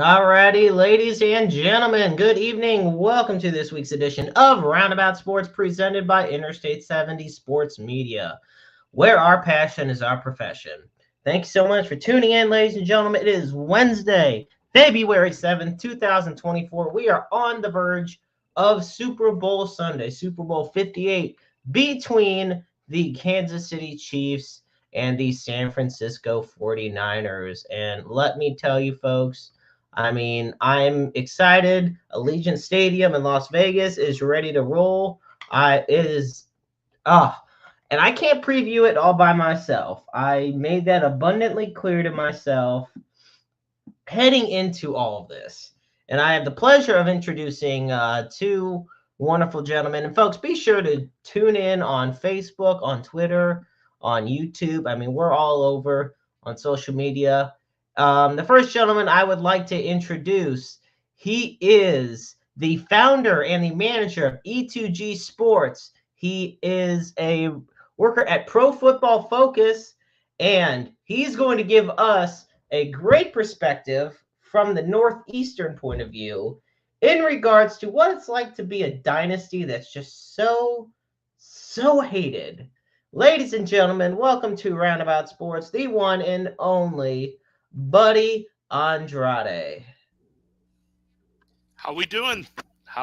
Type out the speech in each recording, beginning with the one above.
Alrighty, ladies and gentlemen, good evening. Welcome to this week's edition of Roundabout Sports presented by Interstate 70 Sports Media, where our passion is our profession. Thank you so much for tuning in, ladies and gentlemen. It is Wednesday, February 7th, 2024. We are on the verge of Super Bowl Sunday, Super Bowl 58, between the Kansas City Chiefs and the San Francisco 49ers. And let me tell you, folks, I'm excited. Allegiant Stadium in Las Vegas is ready to roll. It is and I can't preview it all by myself. I made that abundantly clear to myself heading into all of this. And I have the pleasure of introducing two wonderful gentlemen. And folks, be sure to tune in on Facebook, on Twitter, on YouTube. We're all over on social media. The first gentleman I would like to introduce, he is the founder and the manager of E2G Sports. He is a worker at Pro Football Focus, and he's going to give us a great perspective from the Northeastern point of view in regards to what it's like to be a dynasty that's just so hated. Ladies and gentlemen, welcome to Roundabout Sports, the one and only Buddy Andrade. How we doing?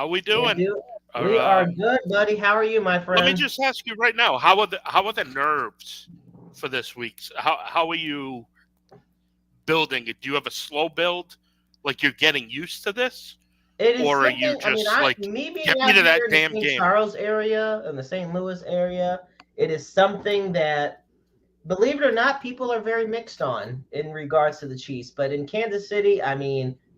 We are good, buddy. How are you, my friend? Let me just ask you right now: how are the nerves for this week? How are you building it? Do you have a slow build, like you're getting used to this, or are you just me being get out me to that here damn in the St. game? Charles area and the St. Louis area, it is something that, believe it or not, people are very mixed on in regards to the Chiefs. But in Kansas City,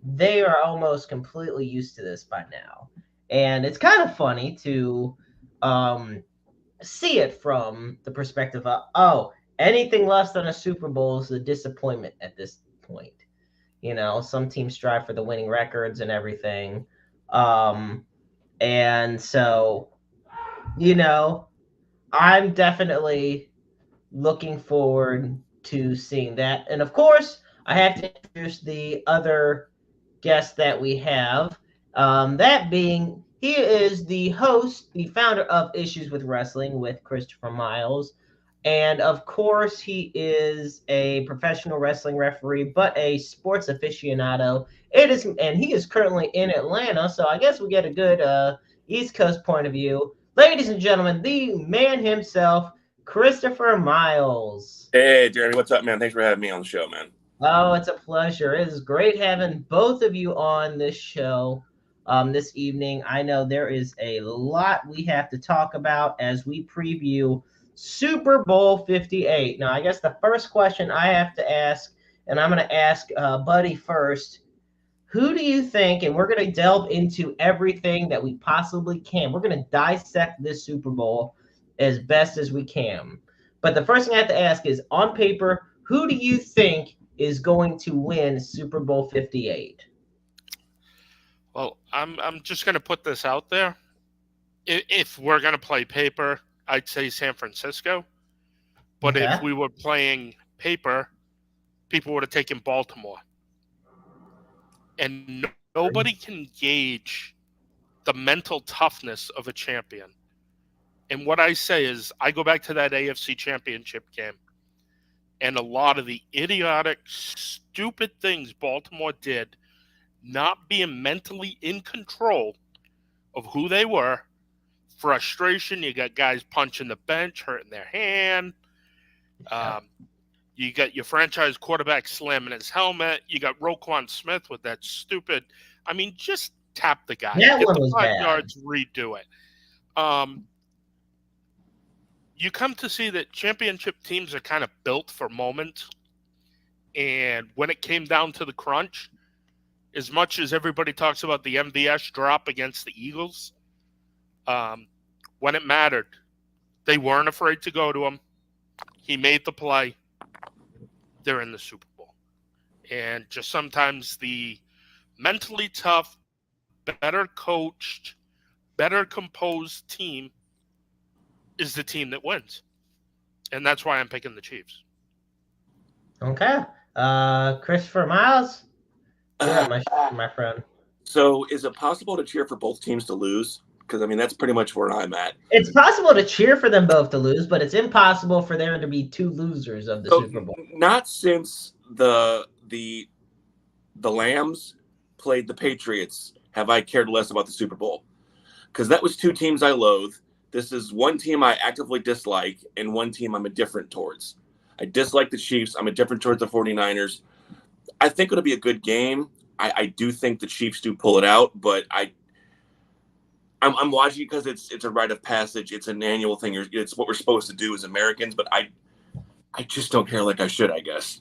they are almost completely used to this by now. And it's kind of funny to see it from the perspective of, anything less than a Super Bowl is a disappointment at this point. Some teams strive for the winning records and everything. And so, I'm definitely looking forward to seeing that. And of course, I have to introduce the other guest that we have. That being, he is the host, the founder of Issues with Wrestling with Christopher Miles. And of course, he is a professional wrestling referee, but a sports aficionado. And he is currently in Atlanta, so I guess we get a good East Coast point of view. Ladies and gentlemen, the man himself, Christopher Miles. Hey, Jeremy, what's up, man? Thanks for having me on the show, man. Oh, it's a pleasure. It is great having both of you on this show this evening. I know there is a lot we have to talk about as we preview Super Bowl 58. Now, I guess the first question I have to ask, and I'm going to ask Buddy first, who do you think, and we're going to delve into everything that we possibly can. We're going to dissect this Super Bowl as best as we can. But the first thing I have to ask is, on paper, who do you think is going to win Super Bowl 58? Well, I'm just going to put this out there. If we're going to play paper, I'd say San Francisco. But Okay. if we were playing paper, people would have taken Baltimore. And nobody can gauge the mental toughness of a champion. And what I say is, I go back to that AFC Championship game, and a lot of the idiotic, stupid things Baltimore did, not being mentally in control of who they were, frustration, you got guys punching the bench, hurting their hand, you got your franchise quarterback slamming his helmet, you got Roquan Smith with that stupid, just tap the guy, That get one the was 5 bad. yards, redo it. You come to see that championship teams are kind of built for moments. And when it came down to the crunch, as much as everybody talks about the MVS drop against the Eagles, when it mattered, they weren't afraid to go to him. He made the play. They're in the Super Bowl. And just sometimes the mentally tough, better coached, better composed team is the team that wins. And that's why I'm picking the Chiefs. Okay. Christopher Miles? Yeah, my friend. So is it possible to cheer for both teams to lose? Because, I mean, that's pretty much where I'm at. It's possible to cheer for them both to lose, but it's impossible for there to be two losers of the Super Bowl. Not since the Lambs played the Patriots have I cared less about the Super Bowl. Because that was two teams I loathe. This is one team I actively dislike and one team I'm indifferent towards. I dislike the Chiefs. I'm indifferent towards the 49ers. I think it'll be a good game. I do think the Chiefs do pull it out, but I'm watching because it's a rite of passage. It's an annual thing. It's what we're supposed to do as Americans, but I just don't care like I should, I guess.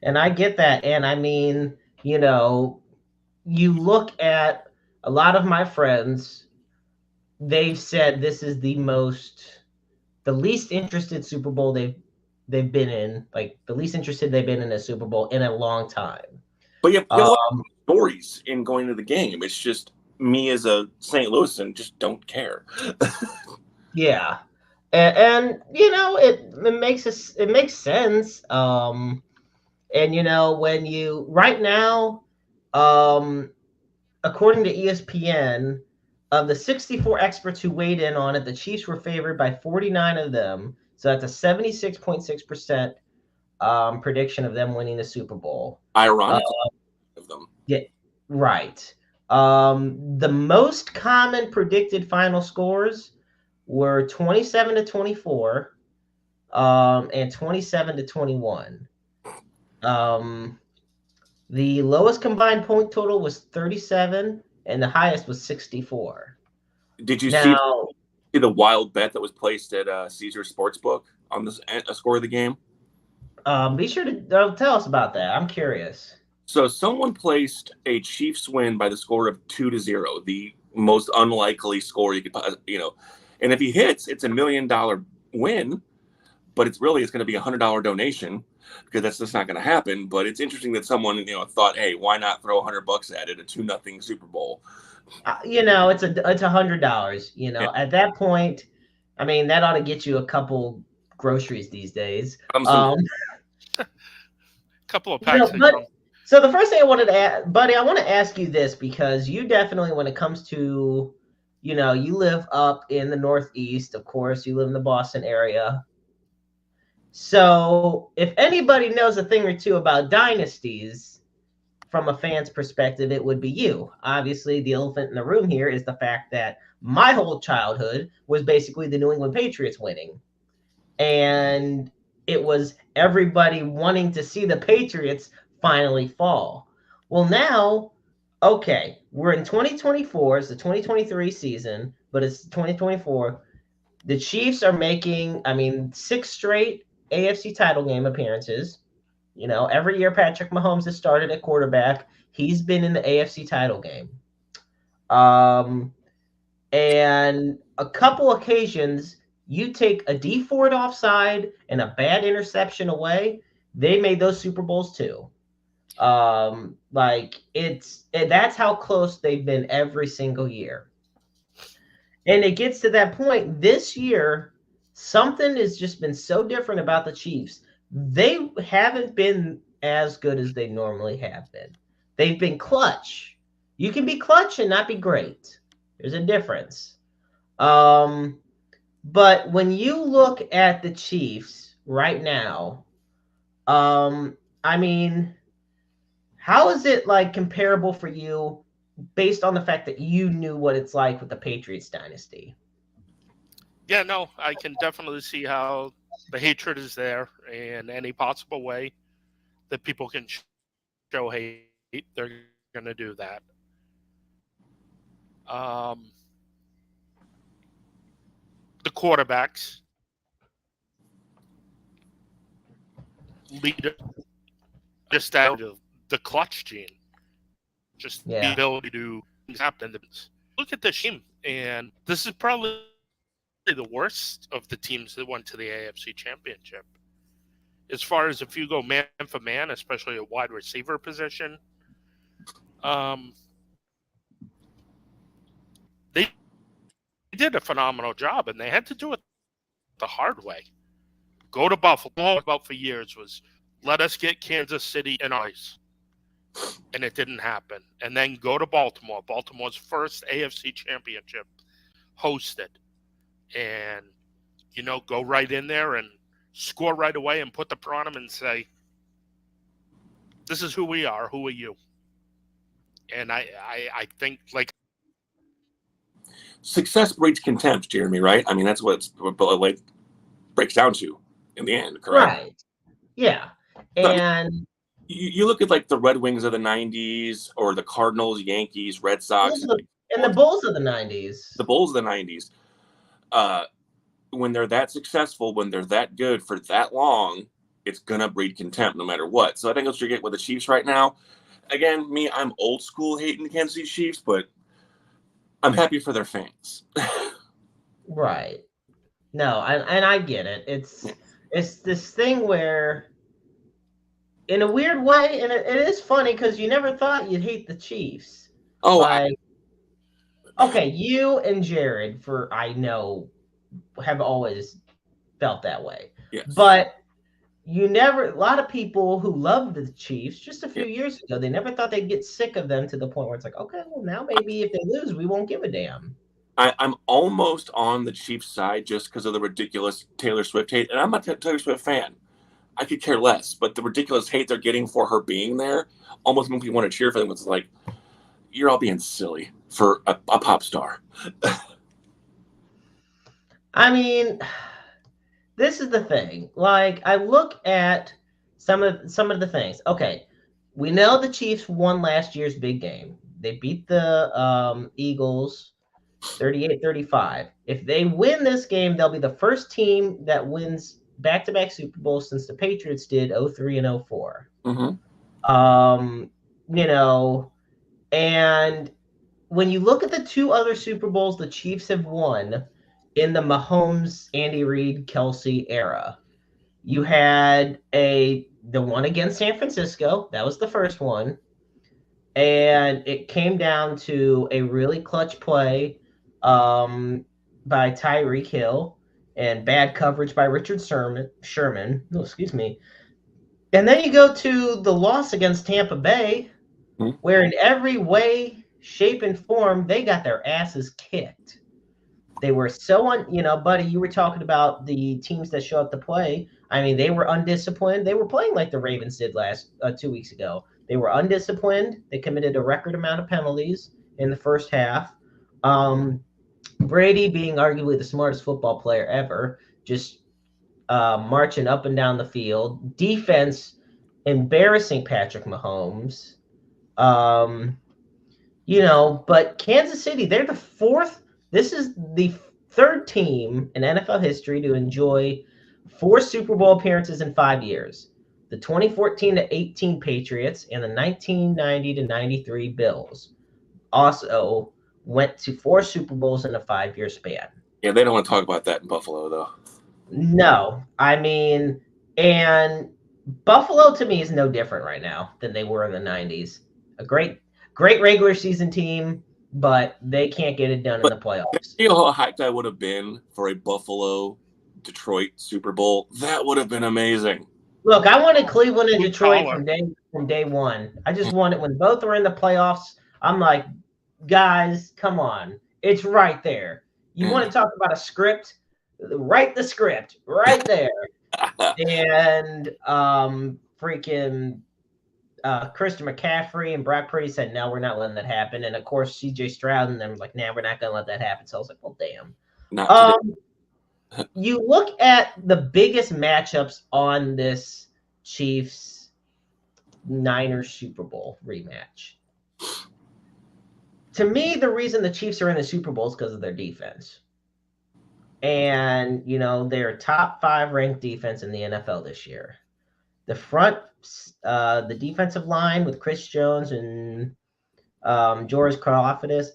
And I get that. And I mean, you look at a lot of my friends, they've said this is the least interested Super Bowl they've been in, like the least interested they've been in a Super Bowl in a long time. But you have a lot of stories in going to the game. It's just me as a St. Louisan just don't care. Yeah. And it makes sense. And when you right now, according to ESPN, of the 64 experts who weighed in on it, the Chiefs were favored by 49 of them. So that's a 76.6% prediction of them winning the Super Bowl. Ironically, of them. Yeah, right. The most common predicted final scores were 27-24, and 27-21. The lowest combined point total was 37, and the highest was 64. Did you see the wild bet that was placed at Caesar Sportsbook on the score of the game? Be sure to tell us about that. I'm curious. So someone placed a Chiefs win by the score of 2-0, the most unlikely score you could, and if he hits, it's $1 million win, but it's going to be $100 donation because that's just not going to happen. But it's interesting that someone, thought, hey, why not throw $100 at it, a 2-0 Super Bowl? It's $100. Yeah. At that point, I mean, that ought to get you a couple groceries these days. Couple of packs. So the first thing I wanted to ask, buddy, I want to ask you this because you definitely, when it comes to, you live up in the Northeast, of course, you live in the Boston area. So if anybody knows a thing or two about dynasties from a fan's perspective, it would be you. Obviously, the elephant in the room here is the fact that my whole childhood was basically the New England Patriots winning. And it was everybody wanting to see the Patriots finally fall. Well, now, okay, we're in 2024. It's the 2023 season, but it's 2024. The Chiefs are making, 6 straight AFC title game appearances. Every year Patrick Mahomes has started at quarterback. He's been in the AFC title game. And a couple occasions, you take a D Ford offside and a bad interception away, they made those Super Bowls too. That's how close they've been every single year. And it gets to that point this year, something has just been so different about the Chiefs. They haven't been as good as they normally have been. They've been clutch. You can be clutch and not be great. There's a difference. But when you look at the Chiefs right now, how is it comparable for you based on the fact that you knew what it's like with the Patriots dynasty? Yeah, no, I can definitely see how the hatred is there in any possible way that people can show hate. They're going to do that. The quarterbacks lead just out of the clutch gene, just the ability to do things happen. Look at this team, and this is probably the worst of the teams that went to the AFC Championship. As far as if you go man for man, especially a wide receiver position, they did a phenomenal job, and they had to do it the hard way. Go to Buffalo. About for years was let us get Kansas City and ice. and it didn't happen. And then go to Baltimore, Baltimore's first AFC championship, host it, and, go right in there and score right away and put the pressure on them and say, this is who we are. Who are you? And I think, like, success breeds contempt, Jeremy, right? I mean, that's what it breaks down to in the end, correct? Right. Yeah. And you look at like the Red Wings of the 90s or the Cardinals, Yankees, Red Sox. And the Bulls of the 90s. The Bulls of the 90s. When they're that successful, when they're that good for that long, it's going to breed contempt no matter what. So I think that's what you get with the Chiefs right now. Again, I'm old school hating the Kansas City Chiefs, but I'm happy for their fans. Right. No, and I get it. It's this thing where, in a weird way, and it is funny because you never thought you'd hate the Chiefs. Oh, okay, you and Jared, I know, have always felt that way. Yes. But a lot of people who loved the Chiefs just a few years ago, they never thought they'd get sick of them to the point where it's like, okay, well, now maybe if they lose, we won't give a damn. I'm almost on the Chiefs side just because of the ridiculous Taylor Swift hate. And I'm not a Taylor Swift fan. I could care less. But the ridiculous hate they're getting for her being there almost makes me want to cheer for them. It's like, you're all being silly for a pop star. I mean, this is the thing. Like, I look at some of the things. Okay, we know the Chiefs won last year's big game. They beat the Eagles 38-35. If they win this game, they'll be the first team that wins back-to-back Super Bowls since the Patriots did 03 and 04. Mm-hmm. And when you look at the two other Super Bowls the Chiefs have won in the Mahomes, Andy Reid, Kelsey era, you had the one against San Francisco. That was the first one. And it came down to a really clutch play by Tyreek Hill and bad coverage by Richard Sherman. Oh, excuse me. And then you go to the loss against Tampa Bay, where in every way, shape, and form, they got their asses kicked. They were so buddy, you were talking about the teams that show up to play. I mean, they were undisciplined. They were playing like the Ravens did 2 weeks ago. They were undisciplined. They committed a record amount of penalties in the first half. Brady, being arguably the smartest football player ever, just marching up and down the field. Defense, embarrassing Patrick Mahomes. But Kansas City, they're the fourth. This is the third team in NFL history to enjoy 4 Super Bowl appearances in 5 years. The 2014-18 Patriots and the 1990-93 Bills also went to 4 Super Bowls in a 5-year span. Yeah, they don't want to talk about that in Buffalo, though. No, I mean, and Buffalo to me is no different right now than they were in the 90s. A great regular season team, but they can't get it done in the playoffs. You know how hyped I would have been for a Buffalo-Detroit Super Bowl? That would have been amazing. Look, I wanted Cleveland and Detroit from day one. I just wanted, when both were in the playoffs, I'm like, guys, come on. It's right there. You want to talk about a script? Write the script right there. And freaking Christian McCaffrey and Brock Purdy said, no, we're not letting that happen. And, of course, C.J. Stroud and them were like, nah, we're not going to let that happen. So I was like, well, damn. You look at the biggest matchups on this Chiefs Niners Super Bowl rematch. To me, the reason the Chiefs are in the Super Bowl is because of their defense. And, they're top 5 ranked defense in the NFL this year. The front, the defensive line with Chris Jones and George Karlaftis,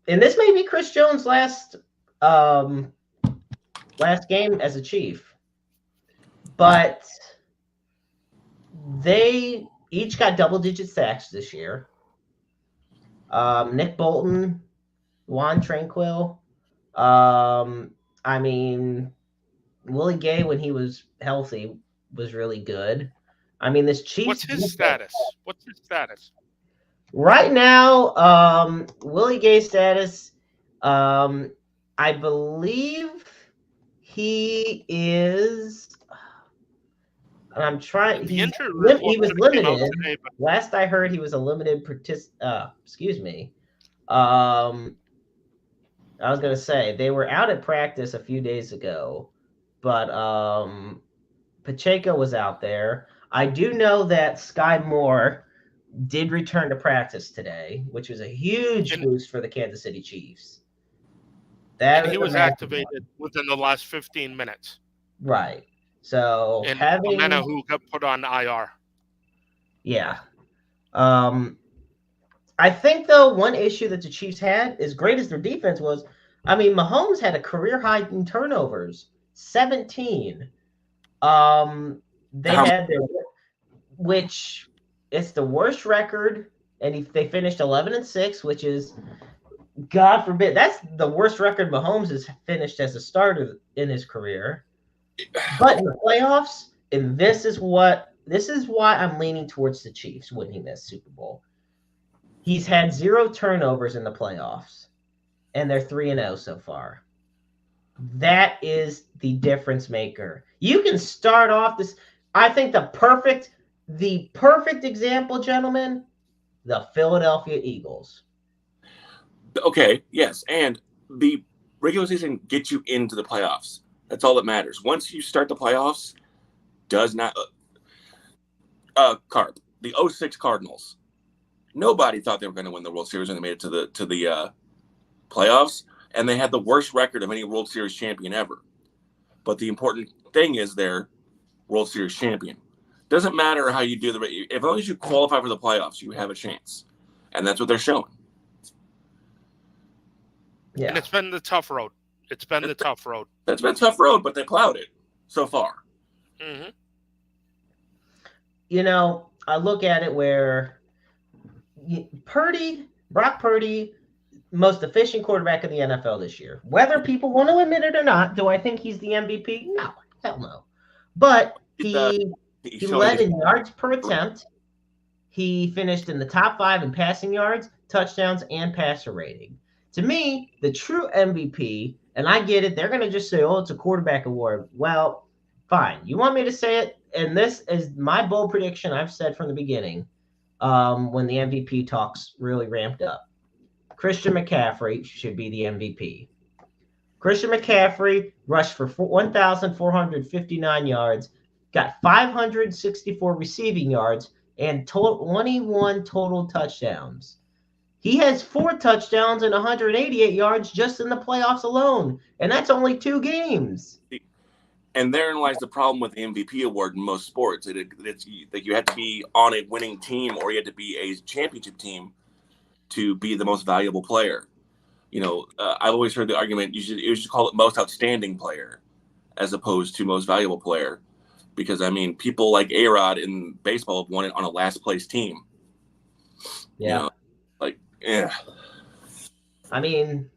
and this may be Chris Jones' last game as a Chief, but they each got double-digit sacks this year. Nick Bolton, Juan Tranquil. Willie Gay, when he was healthy, was really good. I mean, this Chiefs. What's his status? Right now, Willie Gay status, I believe he is. I'm trying. The injury He was report came out limited. today, but Last I heard, he was a limited participant. Excuse me. I was gonna say they were out at practice a few days ago, but Pacheco was out there. I do know that Sky Moore did return to practice today, which was a huge boost for the Kansas City Chiefs. And he was activated within the last 15 minutes. Right. So and having Amena, who got put on IR. Yeah. I think though one issue that the Chiefs had, as great as their defense was, I mean, Mahomes had a career high in turnovers, 17. They had their, which it's the worst record, and they finished 11-6, which is, God forbid, that's the worst record Mahomes has finished as a starter in his career. But in the playoffs, and this is why I'm leaning towards the Chiefs winning this Super Bowl. He's had 0 turnovers in the playoffs, and they're 3-0 so far. That is the difference maker. You can start off this. I think the perfect example, gentlemen, the Philadelphia Eagles. Okay, yes, and the regular season gets you into the playoffs. That's all that matters. Once you start the playoffs, does not Carp, the 06 Cardinals. Nobody thought they were going to win the World Series when they made it to the playoffs, and they had the worst record of any World Series champion ever. But the important thing is they're World Series champion. Doesn't matter how you do as long as you qualify for the playoffs, you have a chance, and that's what they're showing. Yeah, and it's been the tough road. It's been the tough road. That's been a tough road, but they plowed it so far. Mm-hmm. You know, I look at it where Brock Purdy, most efficient quarterback in the NFL this year. Whether people want to admit it or not, do I think he's the MVP? No, hell no. But he led in yards per attempt. He finished in the top 5 in passing yards, touchdowns, and passer rating. To me, the true MVP, and I get it, they're going to just say, oh, it's a quarterback award. Well, fine. You want me to say it? And this is my bold prediction I've said from the beginning when the MVP talks really ramped up. Christian McCaffrey should be the MVP. Christian McCaffrey rushed for 1,459 yards, got 564 receiving yards, and 21 total touchdowns. He has 4 touchdowns and 188 yards just in the playoffs alone, and that's only 2 games. And therein lies the problem with the MVP award in most sports. It's that you have to be on a winning team or you have to be a championship team to be the most valuable player. You know, I've always heard the argument you should call it most outstanding player as opposed to most valuable player. Because, I mean, people like A-Rod in baseball have won it on a last place team. Yeah. You know, yeah. I mean,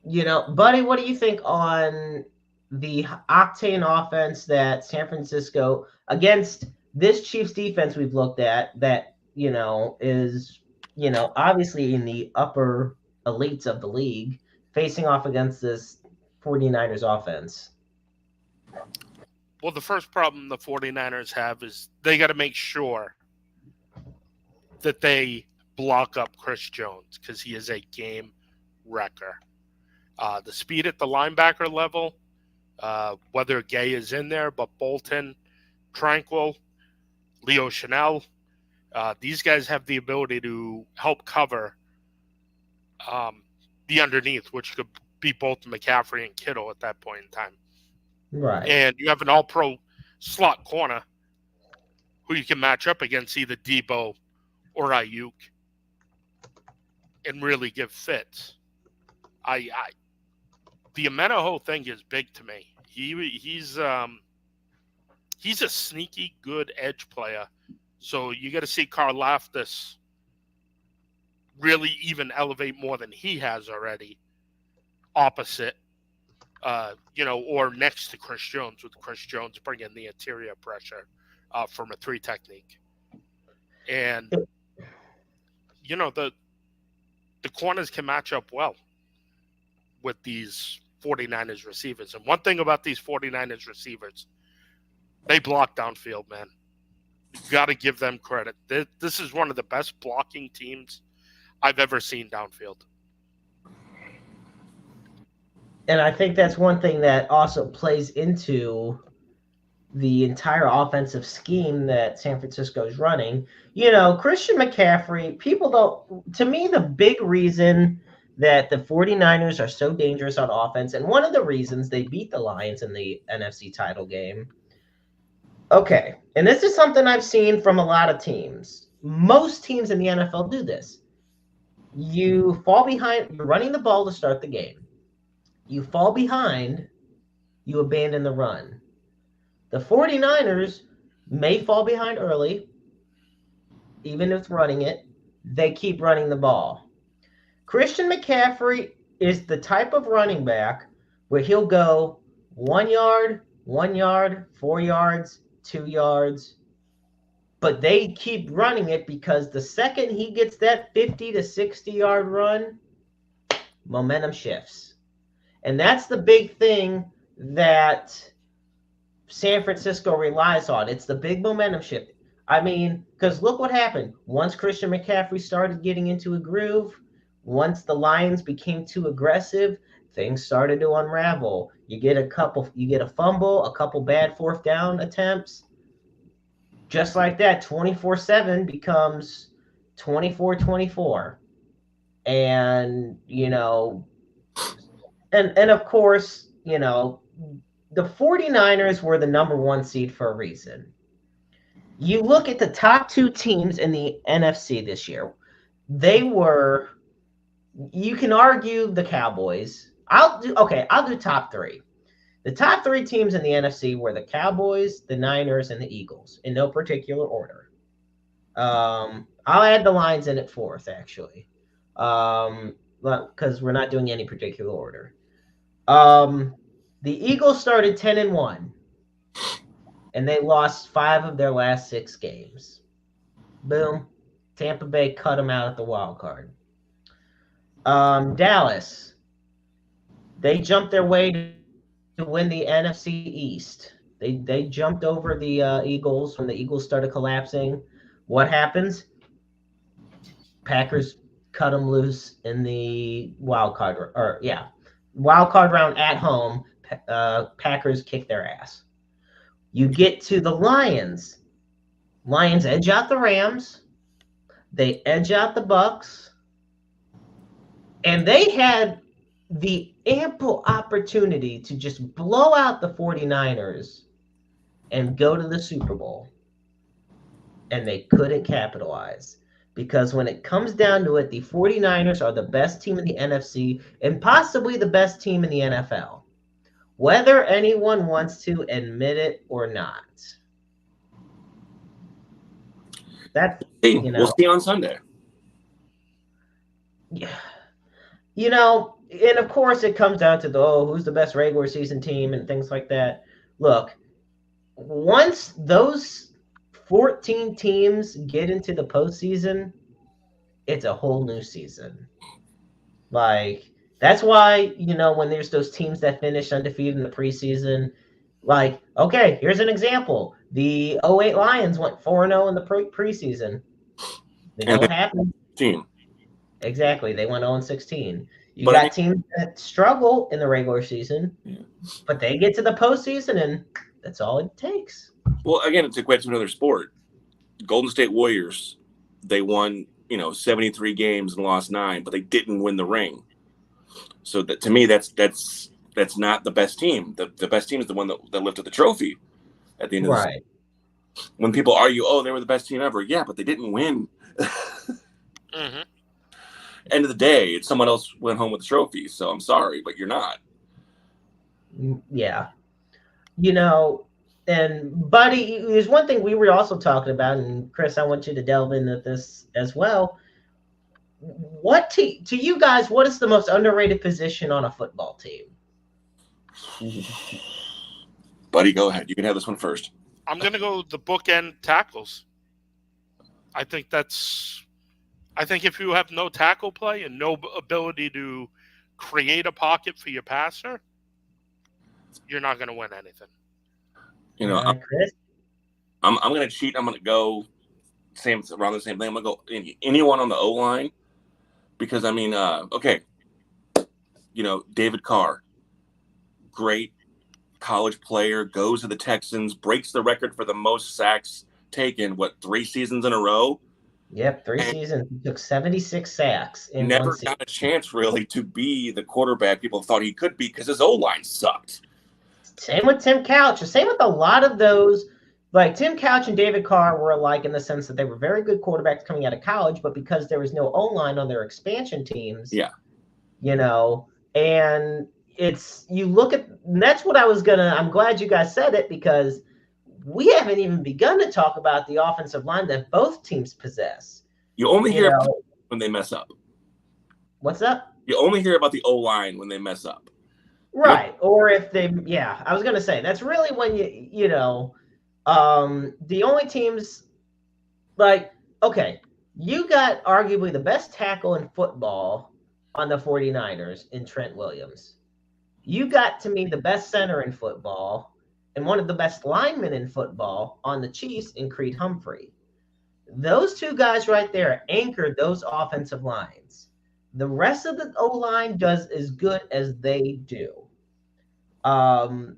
you know, buddy, what do you think on the octane offense that San Francisco against this Chiefs defense we've looked at that, you know, is, you know, obviously in the upper elites of the league facing off against this 49ers offense? Well, the first problem the 49ers have is they got to make sure that they block up Chris Jones because he is a game wrecker. The speed at the linebacker level, whether Gay is in there, but Bolton, Tranquil, Leo Chanel, these guys have the ability to help cover the underneath, which could be both McCaffrey and Kittle at that point in time. Right. And you have an all-pro slot corner who you can match up against either Debo or Ayuk and really give fits. The Amenaho thing is big to me. He's a sneaky good edge player. So you got to see Karlaftis really even elevate more than he has already opposite or next to Chris Jones, with Chris Jones bringing the interior pressure from a 3 technique. And, the corners can match up well with these 49ers receivers. And one thing about these 49ers receivers, they block downfield, man. You got to give them credit. This is one of the best blocking teams I've ever seen downfield. And I think that's one thing that also plays into the entire offensive scheme that San Francisco is running. Christian McCaffrey, to me, the big reason that the 49ers are so dangerous on offense, and one of the reasons they beat the Lions in the NFC title game. Okay, and this is something I've seen from a lot of teams. Most teams in the NFL do this. You fall behind, you're running the ball to start the game. You fall behind, you abandon the run. The 49ers may fall behind early, even if it's running it. They keep running the ball. Christian McCaffrey is the type of running back where he'll go 1 yard, 1 yard, 4 yards, 2 yards. But they keep running it because the second he gets that 50 to 60-yard run, momentum shifts. And that's the big thing that San Francisco relies on. It's the big momentum shift. I mean, because look what happened. Once Christian McCaffrey started getting into a groove, once the Lions became too aggressive, things started to unravel. You get a fumble, a couple bad fourth down attempts. Just like that, 24-7 becomes 24-24. And, and of course, the 49ers were the number 1 seed for a reason. You look at the top 2 teams in the NFC this year. You can argue the Cowboys. I'll do top 3. The top 3 teams in the NFC were the Cowboys, the Niners, and the Eagles, in no particular order. I'll add the Lions in at 4th, actually, because we're not doing any particular order. The Eagles started 10-1, and they lost 5 of their last 6 games. Boom. Tampa Bay cut them out at the wild card. Dallas, they jumped their way to win the NFC East. They jumped over the Eagles when the Eagles started collapsing. What happens? Packers cut them loose in the wild card round at home. Packers kick their ass. You get to the Lions. Lions edge out the Rams. They edge out the Bucks. And they had the ample opportunity to just blow out the 49ers and go to the Super Bowl. And they couldn't capitalize. Because when it comes down to it, the 49ers are the best team in the NFC and possibly the best team in the NFL. Whether anyone wants to admit it or not. We'll see on Sunday. Yeah. And of course it comes down to who's the best regular season team and things like that. Look, once those 14 teams get into the postseason, it's a whole new season. That's why, when there's those teams that finish undefeated in the preseason, okay, here's an example. The 2008 Lions went 4-0 in the preseason. You know what happened? Team. Exactly. They went 0-16. You got teams that struggle in the regular season, but they get to the postseason, and that's all it takes. Well, again, to equate to another sport, Golden State Warriors, they won, 73 games and lost 9, but they didn't win the ring. So to me, that's not the best team. The best team is the one that lifted the trophy at the end of the season. When people argue, they were the best team ever. Yeah, but they didn't win. Mm-hmm. End of the day, someone else went home with the trophy. So I'm sorry, but you're not. Yeah. And Buddy, there's one thing we were also talking about, and Chris, I want you to delve into this as well. To you guys, what is the most underrated position on a football team? Buddy, go ahead. You can have this one first. I'm going to go the bookend tackles. I think if you have no tackle play and no ability to create a pocket for your passer, you're not going to win anything. You know, Chris? I'm going to cheat. I'm going to go around the same thing. I'm going to go anyone on the O-line because, okay, David Carr, great college player, goes to the Texans, breaks the record for the most sacks taken, 3 seasons in a row? Yep, 3 seasons. He took 76 sacks in never one season. Got a chance, really, to be the quarterback people thought he could be because his O-line sucked. Same with Tim Couch. Same with a lot of those. Like, Tim Couch and David Carr were alike in the sense that they were very good quarterbacks coming out of college, but because there was no O-line on their expansion teams, and you look at, and that's what I'm glad you guys said it, because we haven't even begun to talk about the offensive line that both teams possess. You only hear about when they mess up. What's up? You only hear about the O-line when they mess up. Right. Or if they, I was going to say, that's really when the only teams, you got arguably the best tackle in football on the 49ers in Trent Williams. You got, to me, the best center in football and one of the best linemen in football on the Chiefs in Creed Humphrey. Those two guys right there anchored those offensive lines. The rest of the O-line does as good as they do. The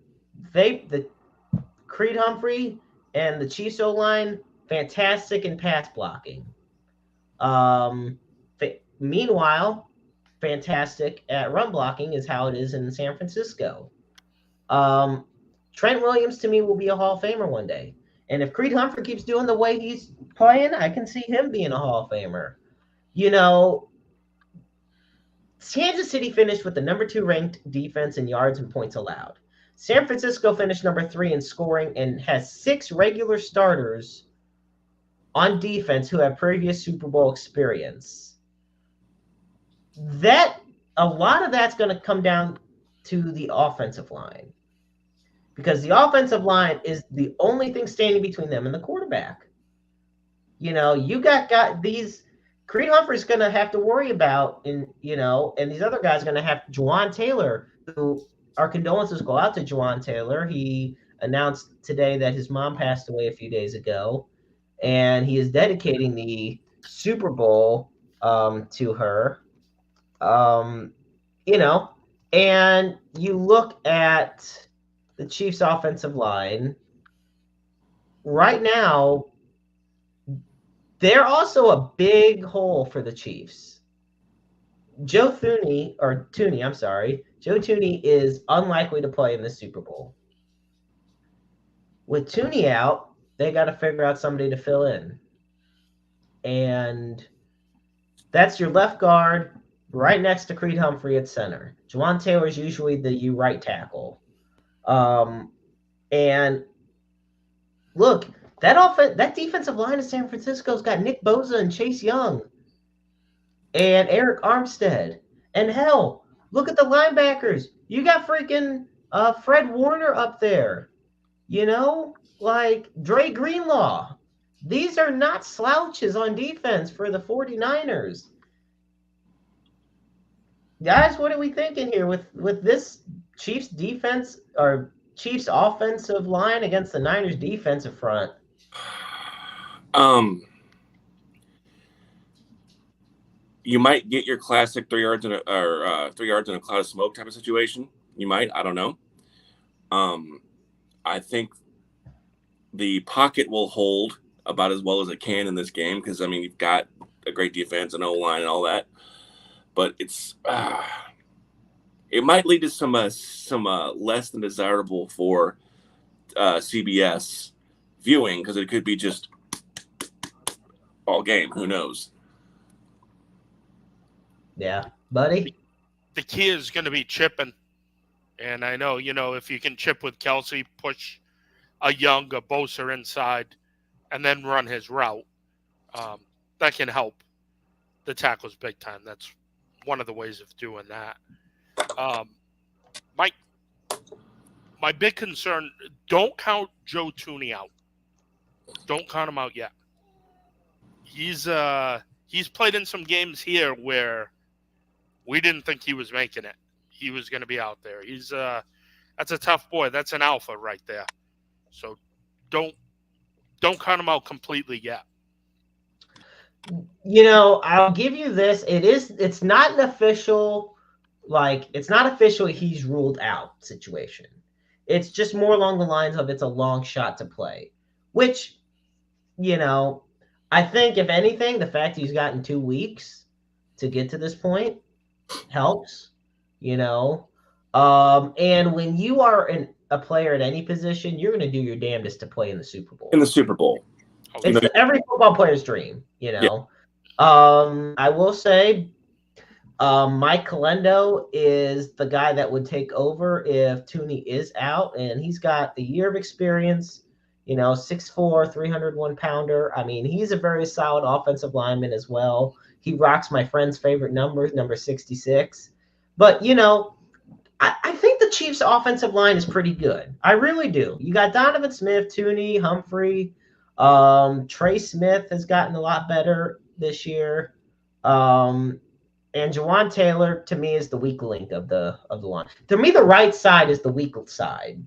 Creed Humphrey and the Chiefs O-line, fantastic in pass blocking. Meanwhile, fantastic at run blocking is how it is in San Francisco. Trent Williams, to me, will be a Hall of Famer one day. And if Creed Humphrey keeps doing the way he's playing, I can see him being a Hall of Famer. Kansas City finished with the number 2 ranked defense in yards and points allowed. San Francisco finished number 3 in scoring and has 6 regular starters on defense who have previous Super Bowl experience. A lot of that's going to come down to the offensive line, because the offensive line is the only thing standing between them and the quarterback. You got these. Creed Humphrey's going to have to worry about, and these other guys are going to have Juwan Taylor, who our condolences go out to Juwan Taylor. He announced today that his mom passed away a few days ago, and he is dedicating the Super Bowl to her. And you look at the Chiefs' offensive line right now, they're also a big hole for the Chiefs. Joe Thuney is unlikely to play in the Super Bowl. With Thuney out, they got to figure out somebody to fill in. And that's your left guard right next to Creed Humphrey at center. Juwan Taylor is usually the right tackle. And look, that defensive line of San Francisco's got Nick Bosa and Chase Young and Eric Armstead. And hell, look at the linebackers. You got freaking Fred Warner up there. Dre Greenlaw. These are not slouches on defense for the 49ers. Guys, what are we thinking here with this Chiefs defense or Chiefs offensive line against the Niners defensive front? You might get your classic 3 yards in a cloud of smoke type of situation. You might, I don't know. I think the pocket will hold about as well as it can in this game because you've got a great defense and O-line and all that, but it might lead to some less than desirable for CBS viewing because it could be just all game. Who knows? Yeah, buddy. The key is going to be chipping. And I know, if you can chip with Kelsey, push a Young, a Bosa inside, and then run his route, that can help the tackles big time. That's one of the ways of doing that. Mike? My big concern, don't count Joe Thuney out. Don't count him out yet. He's played in some games here where we didn't think he was making it. He was going to be out there. That's a tough boy. That's an alpha right there. So don't count him out completely yet. I'll give you this. It's not an official, it's not official he's ruled out situation. It's just more along the lines of it's a long shot to play, which, I think if anything, the fact he's gotten 2 weeks to get to this point helps, And when you are a player at any position, you're going to do your damnedest to play in the Super Bowl. In the Super Bowl. It's every football player's dream, Yeah. I will say Mike Calendo is the guy that would take over if Thuney is out, and he's got a year of experience, 6'4", 301 pounder. I mean, he's a very solid offensive lineman as well. He rocks my friend's favorite number 66. But, I think the Chiefs' offensive line is pretty good. I really do. You got Donovan Smith, Thuney, Humphrey. Trey Smith has gotten a lot better this year. And Jawan Taylor, to me, is the weak link of the line. To me, the right side is the weak side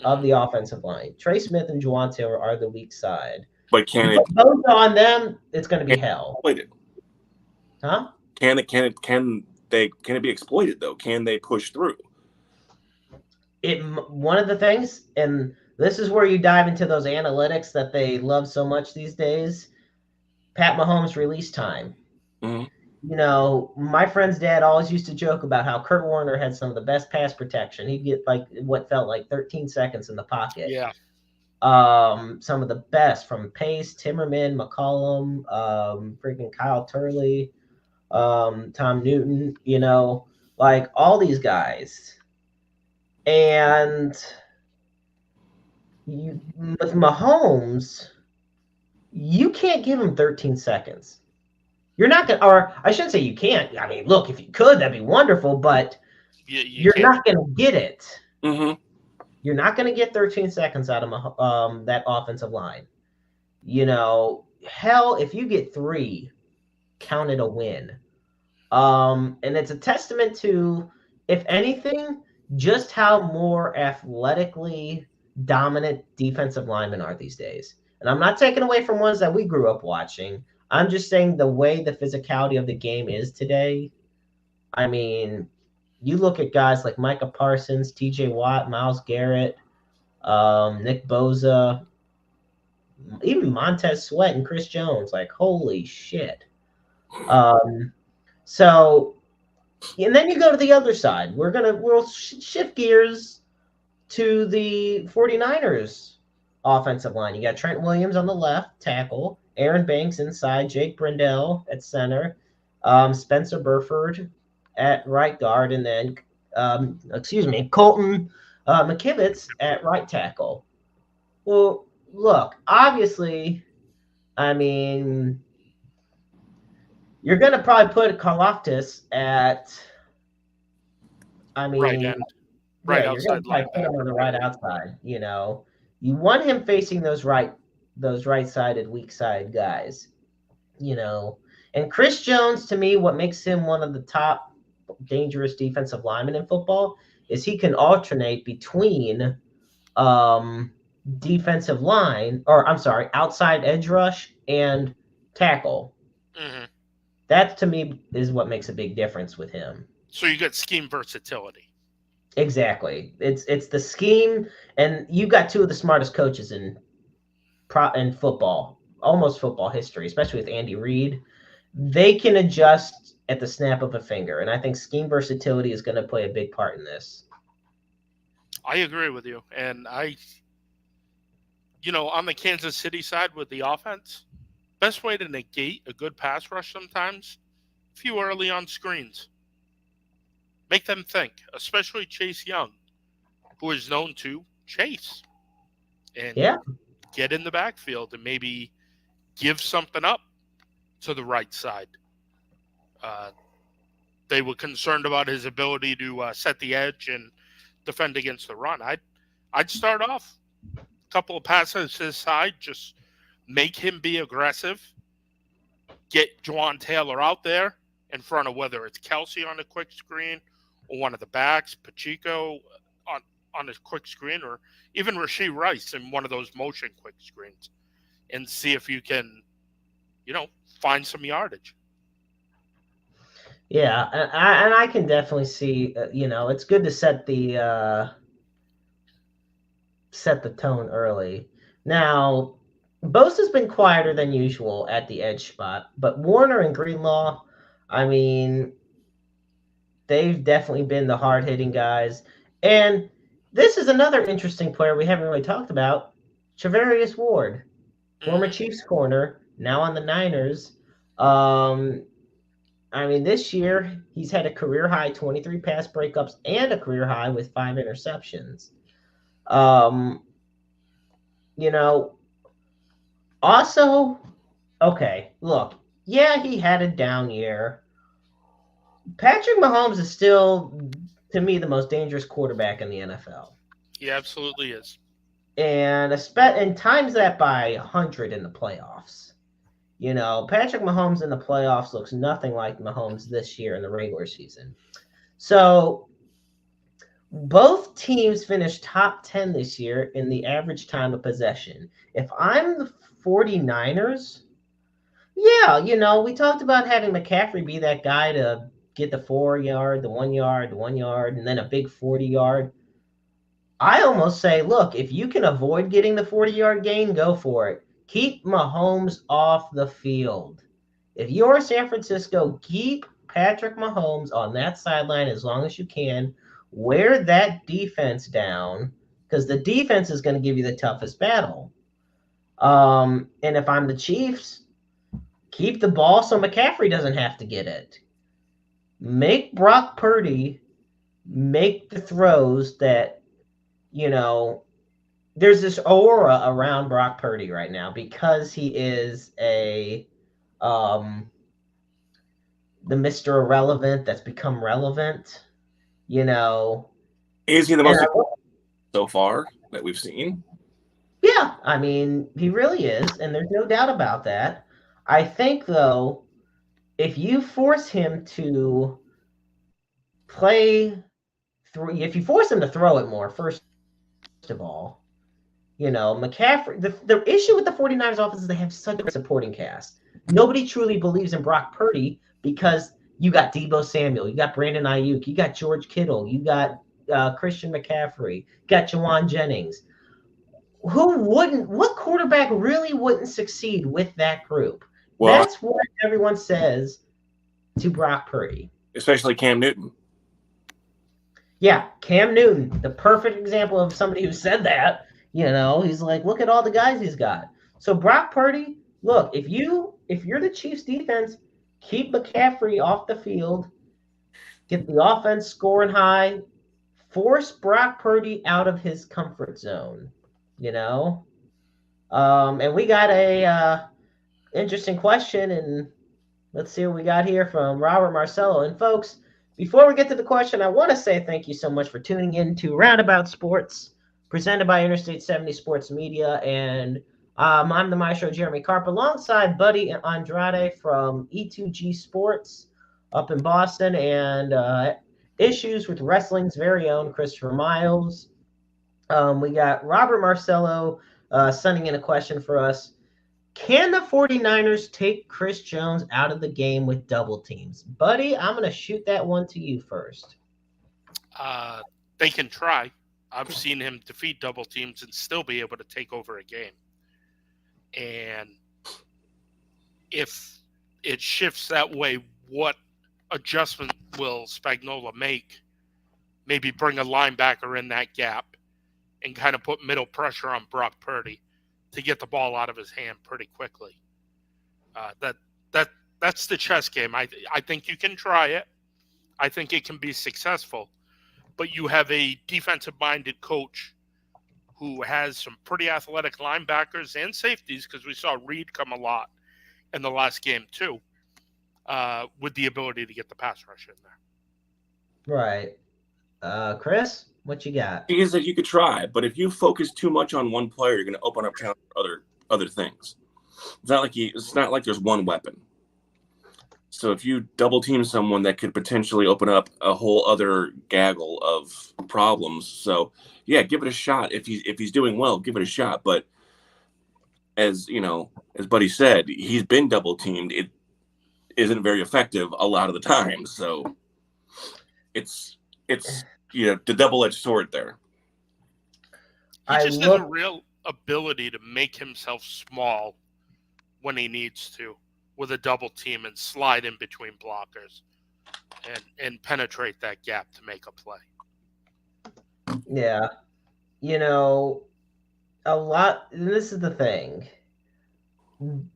of the offensive line. Trey Smith and Jawan Taylor are the weak side. But can it both on them? It's going to be hell. Exploited? Huh? Can it be exploited though? Can they push through? One of the things, and this is where you dive into those analytics that they love so much these days. Pat Mahomes' release time. Mm-hmm. My friend's dad always used to joke about how Kurt Warner had some of the best pass protection. He'd get what felt like 13 seconds in the pocket. Yeah. Some of the best from Pace, Timmerman, McCollum, freaking Kyle Turley, Tom Newton, all these guys. And with Mahomes, you can't give him 13 seconds. You're not going to, or I shouldn't say you can't. I mean, look, if you could, that'd be wonderful, but you're not going to get it. Mm-hmm. You're not going to get 13 seconds out of that offensive line. Hell, if you get 3, count it a win. And it's a testament to, if anything, just how more athletically dominant defensive linemen are these days. And I'm not taking away from ones that we grew up watching. I'm just saying the way the physicality of the game is today. I mean, you look at guys like Micah Parsons, TJ Watt, Myles Garrett, Nick Bosa, even Montez Sweat and Chris Jones. Holy shit. So, and then you go to the other side. We'll shift gears to the 49ers offensive line. You got Trent Williams on the left tackle, Aaron Banks inside, Jake Brendel at center, Spencer Burford at right guard, and then Colton McKivitz at right tackle. Well, look, obviously, I mean, you're going to probably put Karlaftis at, right end. Right outside linebacker. On the right outside, You want him facing those right-sided, weak-side guys, And Chris Jones, to me, what makes him one of the top dangerous defensive linemen in football is he can alternate between defensive line, outside edge rush and tackle. Mm-hmm. That, to me, is what makes a big difference with him. So you get scheme versatility. Exactly. It's the scheme, and you got 2 of the smartest coaches in football, almost football history, especially with Andy Reid. They can adjust at the snap of a finger, and I think scheme versatility is going to play a big part in this. I agree with you, and on the Kansas City side with the offense, best way to negate a good pass rush sometimes, a few early on screens. Make them think, especially Chase Young, who is known to chase and get in the backfield and maybe give something up to the right side. They were concerned about his ability to set the edge and defend against the run. I'd start off a couple of passes his side, just make him be aggressive, get Juwan Taylor out there in front of whether it's Kelsey on a quick screen or one of the backs, Pacheco on a quick screen, or even Rashee Rice in one of those motion quick screens, and see if you can, find some yardage. Yeah, and I can definitely see, it's good to set the tone early. Now, Bosa's been quieter than usual at the edge spot, but Warner and Greenlaw, I mean, they've definitely been the hard-hitting guys. And this is another interesting player we haven't really talked about, Charvarius Ward, former Chiefs corner, now on the Niners. This year he's had a career high 23 pass breakups and a career high with 5 interceptions. Also, okay, look, yeah, he had a down year. Patrick Mahomes is still, to me, the most dangerous quarterback in the NFL. He absolutely is. And times that by 100 in the playoffs. Patrick Mahomes in the playoffs looks nothing like Mahomes this year in the regular season. So both teams finished top 10 this year in the average time of possession. If I'm the 49ers, yeah, we talked about having McCaffrey be that guy to get the 4 yard, the 1 yard, the 1 yard, and then a big 40 yard. I almost say, look, if you can avoid getting the 40-yard gain, go for it. Keep Mahomes off the field. If you're San Francisco, keep Patrick Mahomes on that sideline as long as you can. Wear that defense down, because the defense is going to give you the toughest battle. And if I'm the Chiefs, keep the ball so McCaffrey doesn't have to get it. Make Brock Purdy make the throws that, there's this aura around Brock Purdy right now because he is the Mr. Irrelevant that's become relevant. Is he the most so far that we've seen? Yeah, he really is, and there's no doubt about that. I think, though, if you force him to if you force him to throw it more, first of all, McCaffrey, the issue with the 49ers offense is they have such a supporting cast. Nobody truly believes in Brock Purdy because you got Deebo Samuel, you got Brandon Ayuk, you got George Kittle, you got Christian McCaffrey, you got Jawan Jennings. What quarterback really wouldn't succeed with that group? Well, that's what everyone says to Brock Purdy. Especially Cam Newton. Yeah, Cam Newton, the perfect example of somebody who said that. He's like, look at all the guys he's got. So Brock Purdy, look, if you're the Chiefs defense, keep McCaffrey off the field, get the offense scoring high, force Brock Purdy out of his comfort zone, And we got a interesting question, and let's see what we got here from Robert Marcello. And folks, before we get to the question, I want to say thank you so much for tuning in to Roundabout Sports, presented by Interstate 70 Sports Media. And I'm the Maestro, Jeremy Karp, alongside Buddy Andrade from E2G Sports up in Boston, and Issues with Wrestling's very own Christopher Miles. We got Robert Marcello sending in a question for us. Can the 49ers take Chris Jones out of the game with double teams? Buddy, I'm going to shoot that one to you first. They can try. I've seen him defeat double teams and still be able to take over a game. And if it shifts that way, what adjustment will Spagnuolo make? Maybe bring a linebacker in that gap and kind of put middle pressure on Brock Purdy to get the ball out of his hand pretty quickly. That's the chess game. I think you can try it. I think it can be successful. But you have a defensive-minded coach who has some pretty athletic linebackers and safeties, because we saw Reed come a lot in the last game too, with the ability to get the pass rush in there. Right. Chris? What you got? Is that you could try, but if you focus too much on one player, you're going to open up channels for other things. It's not like there's one weapon. So if you double team someone, that could potentially open up a whole other gaggle of problems. So yeah, give it a shot. If he's doing well, give it a shot. But as Buddy said, he's been double teamed. It isn't very effective a lot of the time. So it's the double-edged sword there. He just has a real ability to make himself small when he needs to, with a double team, and slide in between blockers and penetrate that gap to make a play. Yeah. A lot, and this is the thing.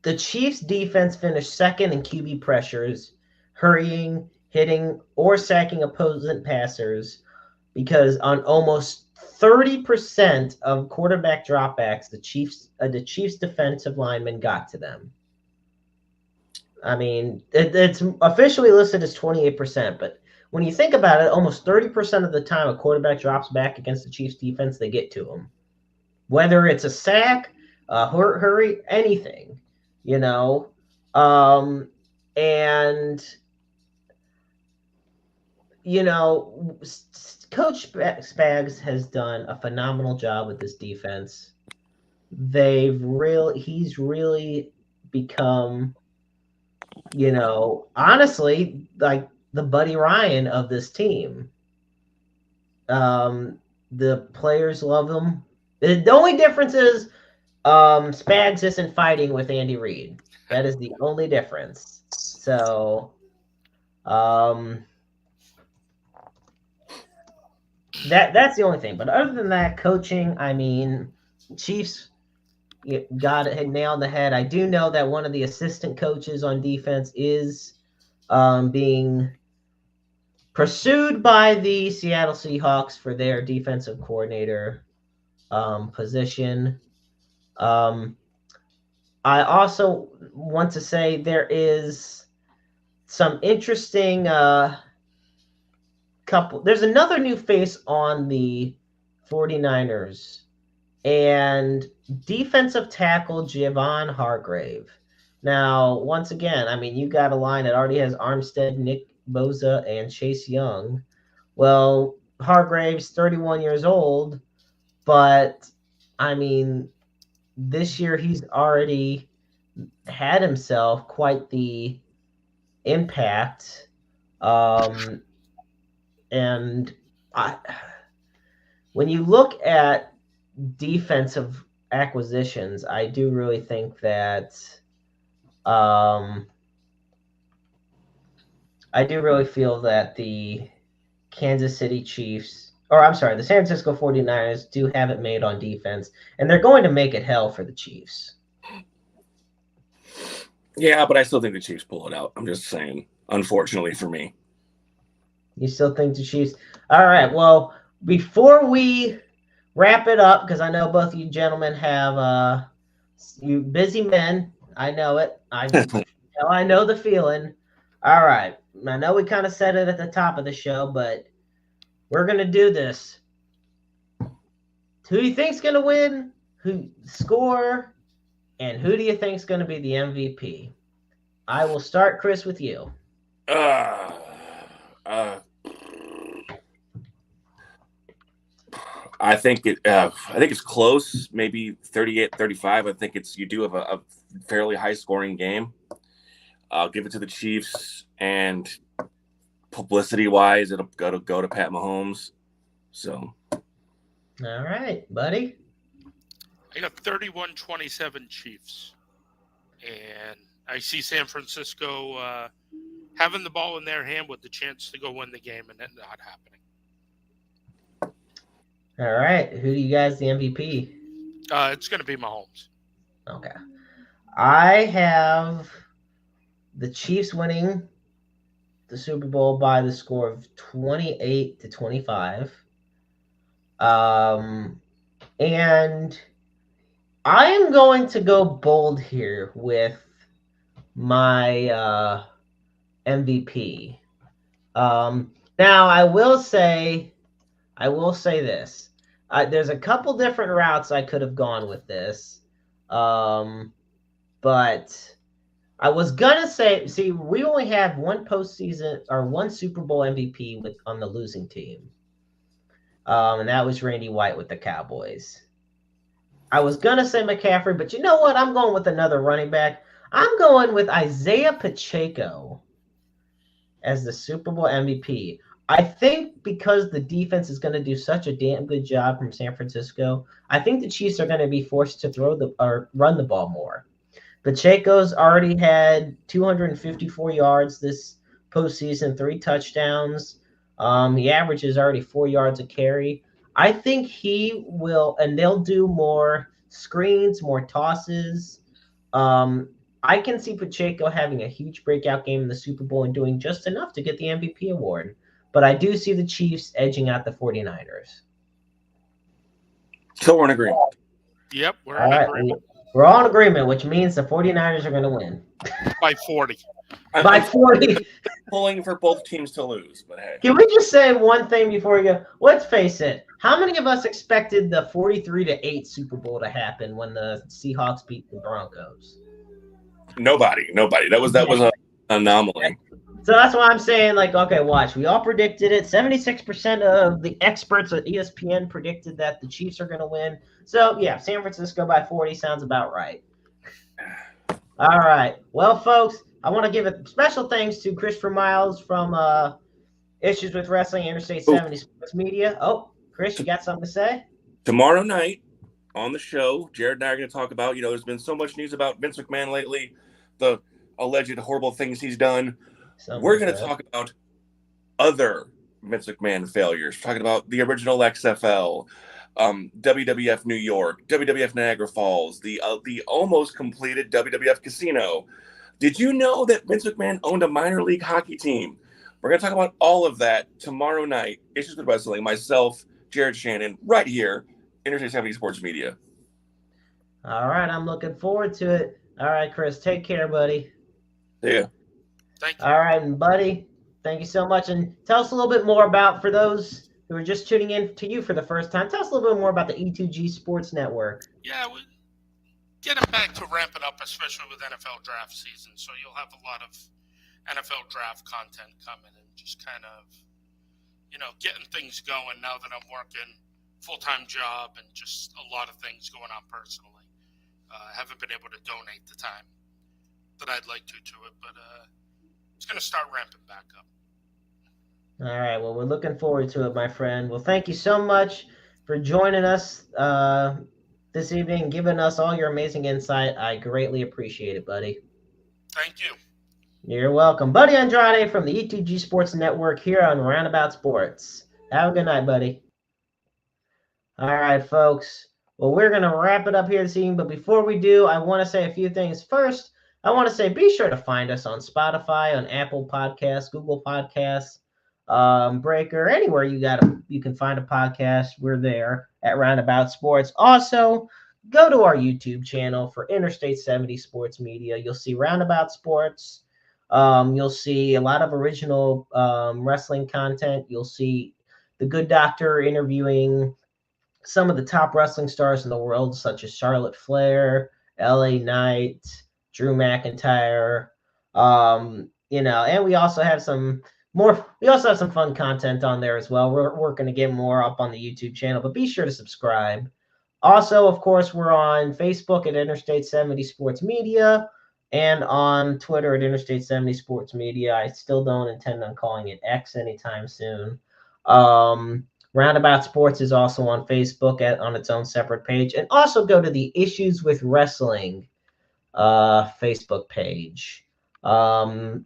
The Chiefs defense finished second in QB pressures, hurrying, hitting, or sacking opposing passers, because on almost 30% of quarterback dropbacks, the Chiefs defensive linemen got to them. I mean, it's officially listed as 28%, but when you think about it, almost 30% of the time a quarterback drops back against the Chiefs defense, they get to them. Whether it's a sack, hurry, anything, and Coach Spags has done a phenomenal job with this defense. He's really become, honestly, like the Buddy Ryan of this team. The players love him. The only difference is Spags isn't fighting with Andy Reid. That is the only difference. So, that's the only thing. But other than that, coaching, I mean, Chiefs got it nailed on the head. I do know that one of the assistant coaches on defense is being pursued by the Seattle Seahawks for their defensive coordinator position. I also want to say there is some interesting there's another new face on the 49ers, and defensive tackle Javon Hargrave. Now, once again, I mean, you got a line that already has Armstead, Nick Bosa, and Chase Young. Well, Hargrave's 31 years old, but I mean, this year he's already had himself quite the impact. And when you look at defensive acquisitions, I do really think that I do really feel that the Kansas City Chiefs, the San Francisco 49ers do have it made on defense, and they're going to make it hell for the Chiefs. Yeah, but I still think the Chiefs pull it out. I'm just saying, unfortunately for me. You still think the Chiefs? All right, well, before we wrap it up, because I know both of you gentlemen have you busy men. I know it. I know the feeling. All right. I know we kind of said it at the top of the show, but we're going to do this. Who do you think's going to win? Who score? And who do you think's going to be the MVP? I will start, Chris, with you. I think it's close, maybe 38-35. I think you do have a fairly high scoring game. I'll give it to the Chiefs, and publicity wise, it'll go to Pat Mahomes. So, all right, buddy. I got 31-27 Chiefs, and I see San Francisco having the ball in their hand with the chance to go win the game, and that not happening. All right. Who do you guys the MVP? It's going to be Mahomes. Okay. I have the Chiefs winning the Super Bowl by the score of 28-25. And I am going to go bold here with my MVP. Now, I will say I will say this. There's a couple different routes I could have gone with this. But I was gonna say, see, we only have one postseason or one Super Bowl MVP on the losing team, and that was Randy White with the Cowboys. I was gonna say McCaffrey, but you know what? I'm going with another running back. I'm going with Isaiah Pacheco as the Super Bowl MVP. I think because the defense is going to do such a damn good job from San Francisco, I think the Chiefs are going to be forced to run the ball more. Pacheco's already had 254 yards this postseason, 3 touchdowns. He averages already 4 yards a carry. I think he will, and they'll do more screens, more tosses. I can see Pacheco having a huge breakout game in the Super Bowl and doing just enough to get the MVP award. But I do see the Chiefs edging out the 49ers. So we're in agreement. Yep, we're in agreement. We're all in agreement, which means the 49ers are going to win. By 40. By 40. Pulling for both teams to lose, but hey. Can we just say one thing before we go? Let's face it. How many of us expected the 43-8 Super Bowl to happen when the Seahawks beat the Broncos? Nobody. That was an anomaly. So that's why I'm saying, like, okay, watch. We all predicted it. 76% of the experts at ESPN predicted that the Chiefs are going to win. So, yeah, San Francisco by 40 sounds about right. All right. Well, folks, I want to give a special thanks to Christopher Miles from Issues with Wrestling, Interstate 70 Sports Media. Oh, Chris, you got something to say? Tomorrow night on the show, Jared and I are going to talk about, there's been so much news about Vince McMahon lately, the alleged horrible things he's done. We're going to talk about other Vince McMahon failures. We're talking about the original XFL, WWF New York, WWF Niagara Falls, the almost completed WWF Casino. Did you know that Vince McMahon owned a minor league hockey team? We're going to talk about all of that tomorrow night. Issues with Wrestling, myself, Jared Shannon, right here, Interstate 70 Sports Media. All right, I'm looking forward to it. All right, Chris, take care, buddy. See ya. Thank you. All right, and buddy, thank you so much. And tell us a little bit more about, for those who are just tuning in to you for the first time, tell us a little bit more about the E2G Sports Network. Yeah, we're getting back to ramping up, especially with NFL draft season. So you'll have a lot of NFL draft content coming and just kind of, getting things going now that I'm working full-time job and just a lot of things going on personally. I haven't been able to donate the time that I'd like to it, but it's going to start ramping back up. All right. Well, we're looking forward to it, my friend. Well, thank you so much for joining us this evening and giving us all your amazing insight. I greatly appreciate it, buddy. Thank you. You're welcome. Buddy Andrade from the E2G Sports Network here on Roundabout Sports. Have a good night, buddy. All right, folks. Well, we're going to wrap it up here this evening, but before we do, I want to say a few things. First, I want to say be sure to find us on Spotify, on Apple Podcasts, Google Podcasts, Breaker, anywhere you can find a podcast. We're there at Roundabout Sports. Also, go to our YouTube channel for Interstate 70 Sports Media. You'll see Roundabout Sports. You'll see a lot of original wrestling content. You'll see the Good Doctor interviewing some of the top wrestling stars in the world, such as Charlotte Flair, LA Knight, Drew McIntyre, and we also have some fun content on there as well. We're working to get more up on the YouTube channel, but be sure to subscribe. Also, of course, we're on Facebook at Interstate 70 Sports Media and on Twitter at Interstate 70 Sports Media. I still don't intend on calling it X anytime soon. Roundabout Sports is also on Facebook on its own separate page. And also go to the Issues with Wrestling Facebook page. And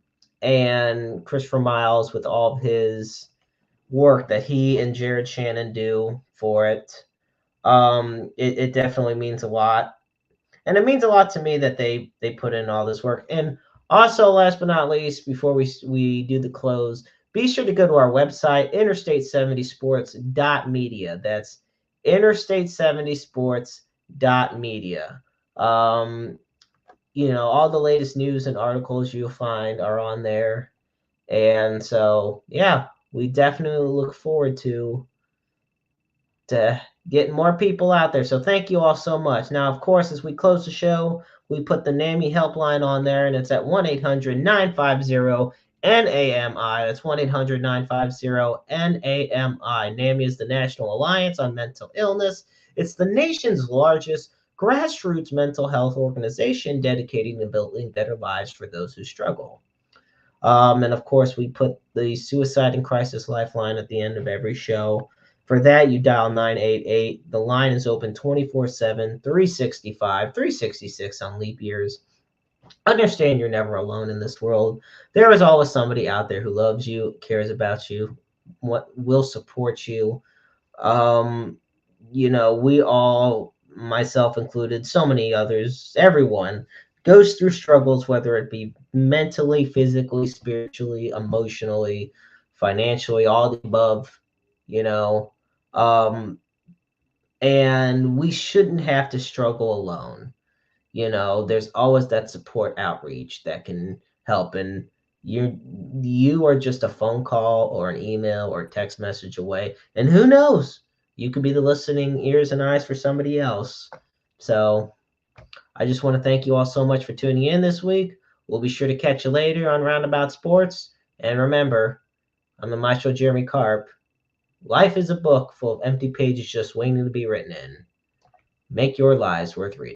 Christopher Miles with all of his work that he and Jared Shannon do for it. It definitely means a lot. And it means a lot to me that they put in all this work. And also, last but not least, before we do the close, be sure to go to our website, interstate70sports.media. That's interstate70sports.media. All the latest news and articles you'll find are on there. And so, yeah, we definitely look forward to getting more people out there. So thank you all so much. Now, of course, as we close the show, we put the NAMI helpline on there, and it's at 1-800-950-NAMI. That's 1-800-950-NAMI. NAMI is the National Alliance on Mental Illness. It's the nation's largest grassroots mental health organization dedicating to building better lives for those who struggle. And of course, we put the Suicide and Crisis Lifeline at the end of every show. For that, you dial 988. The line is open 24/7, 365, 366 on leap years. Understand you're never alone in this world. There is always somebody out there who loves you, cares about you, will support you. We all, myself included, so many others, everyone goes through struggles, whether it be mentally, physically, spiritually, emotionally, financially, all the above, and we shouldn't have to struggle alone. There's always that support outreach that can help, and you are just a phone call or an email or a text message away, and who knows, you could be the listening ears and eyes for somebody else. So I just want to thank you all so much for tuning in this week. We'll be sure to catch you later on Roundabout Sports. And remember, I'm the Maestro Jeremy Karp. Life is a book full of empty pages just waiting to be written in. Make your lives worth reading.